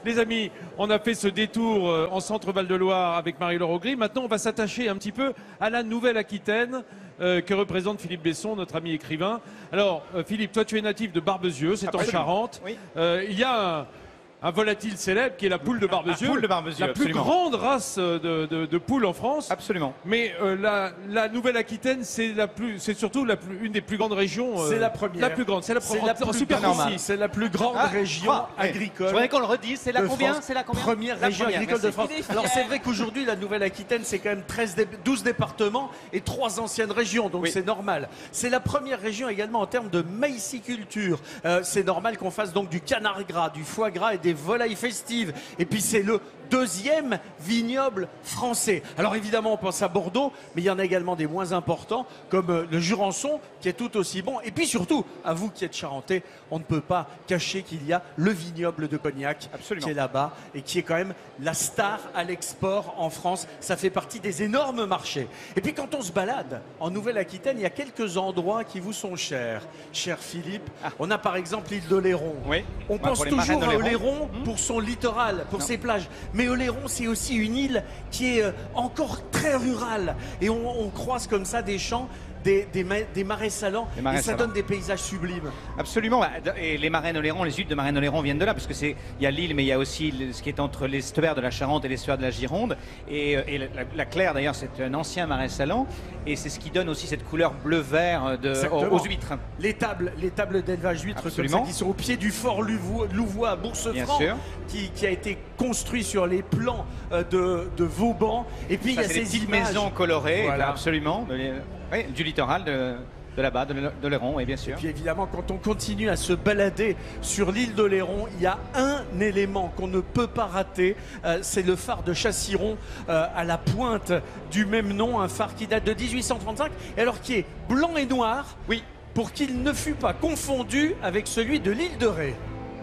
Les amis, on a fait ce détour en centre Val-de-Loire avec Marie-Laure Augry. Maintenant, on va s'attacher un petit peu à la Nouvelle-Aquitaine que représente Philippe Besson, notre ami écrivain. Alors, Philippe, toi, tu es natif de Barbezieux, c'est en Charente. Oui. Il y a un volatile célèbre qui est la poule de Barbezieux. Poule de Barbezieux, la plus absolument. grande race de poules en France. Absolument. Mais la Nouvelle-Aquitaine, c'est surtout une des plus grandes régions. C'est la première. La plus grande. C'est la C'est la en plus superficie. C'est la plus grande région agricole. Je voudrais qu'on le redise. C'est la de combien? France. C'est la combien? Première La région première, agricole de merci. France. Il est fier. Alors c'est vrai qu'aujourd'hui la Nouvelle-Aquitaine c'est quand même 12 départements et 3 anciennes régions, donc Oui. c'est normal. C'est la première région également en termes de maïsiculture. C'est normal qu'on fasse donc du canard gras, du foie gras et des volailles festives. Et puis c'est le deuxième vignoble français. Alors évidemment on pense à Bordeaux, mais il y en a également des moins importants comme le Jurançon qui est tout aussi bon. Et puis surtout, à vous qui êtes charentais, on ne peut pas cacher qu'il y a le vignoble de Cognac Absolument. qui est là-bas et qui est quand même la star à l'export en France. Ça fait partie des énormes marchés. Et puis quand on se balade en Nouvelle-Aquitaine, il y a quelques endroits qui vous sont chers. Cher Philippe, on a par exemple l'île d'Oléron. Oui. On Bah, pense pour les marraines toujours à d'Oléron. Oléron pour son littoral, pour ses plages. Mais Oléron, c'est aussi une île qui est encore très rurale. Et on croise comme ça des champs, des marais salants, Des marais et ça salants. donne des paysages sublimes. Absolument. Et les marais d'Oléron, les huttes de marais d'Oléron viennent de là, parce que il y a l'île, mais il y a aussi ce qui est entre l'estuaire de la Charente et l'estuaire de la Gironde. Et la Claire, d'ailleurs, c'est un ancien marais salant. Et c'est ce qui donne aussi cette couleur bleu-vert Exactement. aux huîtres. Les tables d'élevage d'huîtres comme ça, Absolument. qui sont au pied du fort Louvois à Bien Bourse-Franc, sûr. qui a été construit sur les plans de Vauban. Et puis il y Ça, a c'est des ces petites images. maisons colorées, Voilà. absolument, du littoral de là-bas, d'Oléron, oui, bien sûr. Puis évidemment, quand on continue à se balader sur l'île d'Oléron, il y a un élément qu'on ne peut pas rater, c'est le phare de Chassiron à la pointe du même nom, un phare qui date de 1835, et alors qui est blanc et noir, Oui. pour qu'il ne fût pas confondu avec celui de l'île de Ré.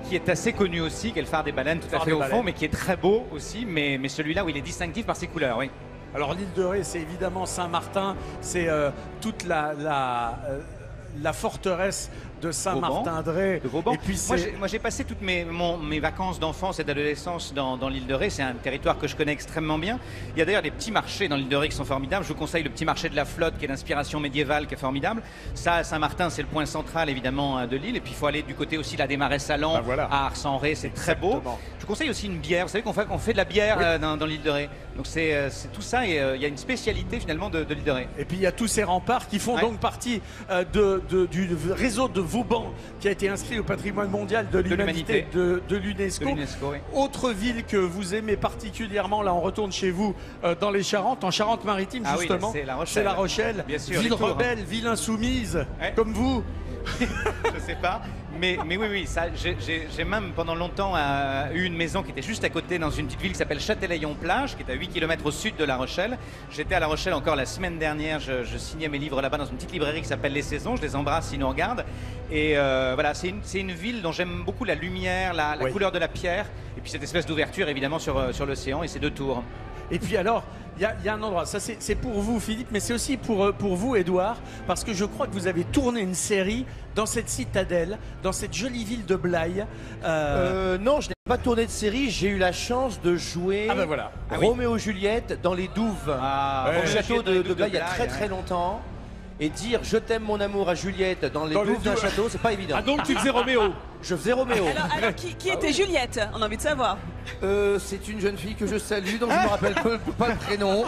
Qui est assez connu aussi, qui est le phare des baleines, tout à Phare fait des au fond, baleines. mais qui est très beau aussi, mais celui-là où il est distinctif par ses couleurs, oui. Alors l'île de Ré, c'est évidemment Saint-Martin, c'est toute la forteresse de Saint-Martin-de-Ré. De Vauban. Et puis Moi, j'ai passé toutes mes vacances d'enfance et d'adolescence dans l'île de Ré. C'est un territoire que je connais extrêmement bien. Il y a d'ailleurs des petits marchés dans l'île de Ré qui sont formidables. Je vous conseille le petit marché de la Flotte, qui est d'inspiration médiévale, qui est formidable. Ça, Saint-Martin, c'est le point central, évidemment, de l'île. Et puis, il faut aller du côté aussi là, des marais salants, Ben voilà. à Ars-en-Ré. C'est très beau. Exactement. Je vous conseille aussi une bière. Vous savez qu'on fait de la bière dans l'île de Ré. Donc, c'est tout ça. Et il y a une spécialité, finalement, de l'île de Ré. Et puis il y a tous ces remparts qui font Ouais. donc partie du réseau de Vauban qui a été inscrit au patrimoine mondial de l'humanité de l'UNESCO. De l'UNESCO, oui. Autre ville que vous aimez particulièrement, là on retourne chez vous dans les Charentes, en Charente-Maritime Ah oui, justement. c'est La Rochelle. C'est La Rochelle. Bien sûr, Ville les tours. rebelle, ville insoumise, Ouais. comme vous. Je sais pas, mais oui, ça, j'ai même pendant longtemps eu une maison qui était juste à côté dans une petite ville qui s'appelle Châtelaillon-Plage, qui est à 8 km au sud de La Rochelle. J'étais à La Rochelle encore la semaine dernière, je signais mes livres là-bas dans une petite librairie qui s'appelle Les Saisons, je les embrasse s'ils nous regardent. Et voilà, c'est une ville dont j'aime beaucoup la lumière, la Oui. couleur de la pierre, et puis cette espèce d'ouverture évidemment sur l'océan et ces deux tours. Et puis alors, il y a un endroit, ça c'est pour vous Philippe, mais c'est aussi pour vous Édouard, parce que je crois que vous avez tourné une série dans cette citadelle, dans cette jolie ville de Blaye. Non, je n'ai pas tourné de série, j'ai eu la chance de jouer Ah ben voilà. Roméo et Juliette dans les Douves, Ouais. au château Dans les de Douves Blaye il y a Blaye, très longtemps. Et dire je t'aime mon amour à Juliette dans les Dans les Douves d'un Douves. château, c'est pas évident. Ah donc tu faisais Roméo. Je faisais Roméo. Alors, qui était Juliette? On a envie de savoir. C'est une jeune fille que je salue, dont je me rappelle pas le prénom.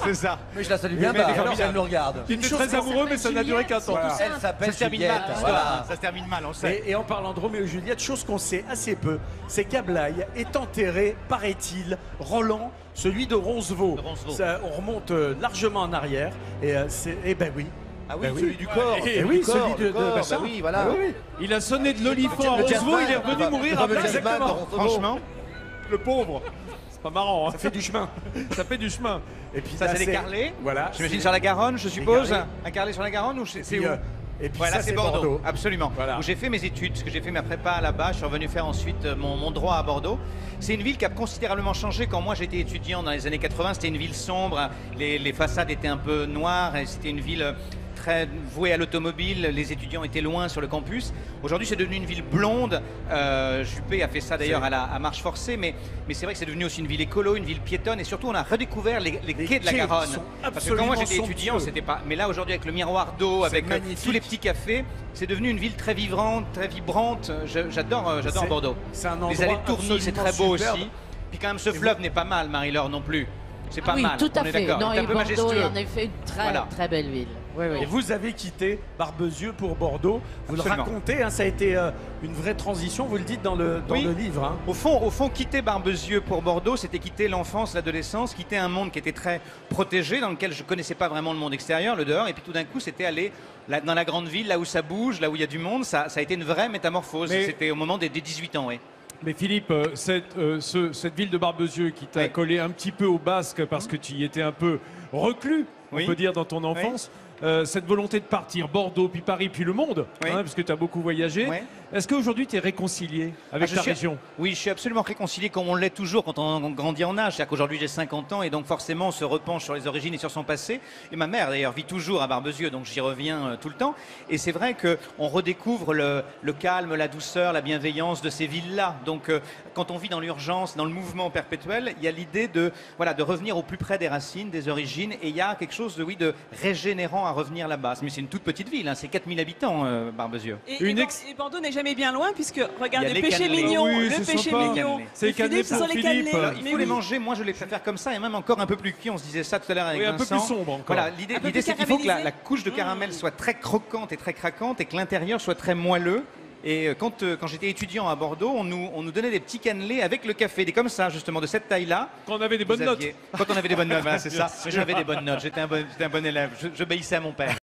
C'est ça. Mais je la salue bien Mais bas, elle est alors elle nous regarde. Tu étais très amoureux, mais ça n'a duré qu'un temps. Voilà. Elle s'appelle Ça se termine Juliette. mal, Voilà. ça se termine mal, on le sait. Et en parlant de Roméo et Juliette, chose qu'on sait assez peu, c'est qu'à Blaye est enterré, paraît-il, Roland, celui de Roncevaux. De Roncevaux. Ça, on remonte largement en arrière. Et ben oui. Ah oui, Ben oui. celui du corps. Et celui oui, du corps, celui de le corps, machin. bah oui, voilà. Ah oui, Il a sonné de l'olifant à Le Roncevaux, il est jazzman, revenu mourir à le Blaye. jazzman de Exactement. Roncevaux. Franchement, Le pauvre. C'est pas marrant, hein. ça fait du chemin. Ça fait du chemin. Et puis ça là, c'est les Carlés. Voilà. J'imagine c'est- sur la Garonne, je suppose. Carlés. Un Carlé sur la Garonne ou c'est puis, où et puis Voilà, ça, c'est Bordeaux. Absolument. Voilà. Où j'ai fait mes études, parce que j'ai fait ma prépa là-bas. Je suis revenu faire ensuite mon droit à Bordeaux. C'est une ville qui a considérablement changé. Quand moi j'étais étudiant dans les années 80, c'était une ville sombre. Les façades étaient un peu noires et c'était une ville très vouée à l'automobile. Les étudiants étaient loin sur le campus. Aujourd'hui, c'est devenu une ville blonde. Juppé a fait ça d'ailleurs à marche forcée, mais c'est vrai que c'est devenu aussi une ville écolo, une ville piétonne, et surtout on a redécouvert les quais de la Garonne. Parce que quand moi j'étais étudiant, c'était pas. Mais là aujourd'hui, avec le miroir d'eau, avec tous les petits cafés, c'est devenu une ville très vivante, très vibrante. J'adore Bordeaux. C'est un endroit Les allées de Tourny, c'est très beau superbe. aussi. Puis quand même, ce fleuve n'est pas mal, Marie-Laure non plus. C'est pas Oui, mal. tout à on est fait. d'accord. Non, C'est un et peu Bordeaux est majestueux. en effet une très, Voilà. très belle ville. Oui, oui. Et vous avez quitté Barbezieux pour Bordeaux. Vous Absolument. le racontez, hein, ça a été une vraie transition, vous le dites dans le Oui. livre. Hein. Au fond, quitter Barbezieux pour Bordeaux, c'était quitter l'enfance, l'adolescence, quitter un monde qui était très protégé, dans lequel je connaissais pas vraiment le monde extérieur, le dehors, et puis tout d'un coup, c'était aller dans la grande ville, là où ça bouge, là où il y a du monde. Ça a été une vraie métamorphose. Mais- C'était au moment des 18 ans, oui. Mais Philippe, cette ville de Barbezieux qui t'a Oui. collé un petit peu au basque parce que tu y étais un peu reclus, Oui. on peut dire, dans ton enfance, cette volonté de partir, Bordeaux, puis Paris, puis le monde, Oui. parce que tu as beaucoup voyagé. Oui. Est-ce qu'aujourd'hui tu es réconcilié avec Je ta suis- région? Oui, je suis absolument réconcilié comme on l'est toujours quand on grandit en âge. C'est-à-dire qu'aujourd'hui j'ai 50 ans et donc forcément on se repenche sur les origines et sur son passé. Et ma mère d'ailleurs vit toujours à Barbezieux, donc j'y reviens tout le temps. Et c'est vrai qu'on redécouvre le calme, la douceur, la bienveillance de ces villes-là. Donc quand on vit dans l'urgence, dans le mouvement perpétuel, il y a l'idée de revenir au plus près des racines, des origines. Et il y a quelque chose de régénérant à revenir là-bas. Mais c'est une toute petite ville, hein, c'est 4000 habitants, Barbezieux. Et Bordeaux n'est jamais bien loin, puisque regarde, Il y a le les péché cannelés. mignon, Oui, le c'est péché sympa. mignon. C'est Et cannelé Philippe, ce pour sont les Philippe. cannelés. Alors, il Mais faut les oui. manger, moi je les préfère comme ça et même encore un peu plus cuits, on se disait ça tout à l'heure avec Oui, un peu Vincent. plus sombre encore. Voilà, l'idée Un peu plus c'est qu'il faut que la caramélisé. couche de caramel soit très croquante et très craquante et que l'intérieur soit très moelleux. Et quand j'étais étudiant à Bordeaux, on nous donnait des petits cannelés avec le café, des comme ça justement, de cette taille-là. Quand on avait des bonnes Vous notes. aviez- Quand on avait des bonnes notes, voilà, c'est Bien ça. sûr. J'avais des bonnes notes, j'étais un bon élève, j'obéissais à mon père.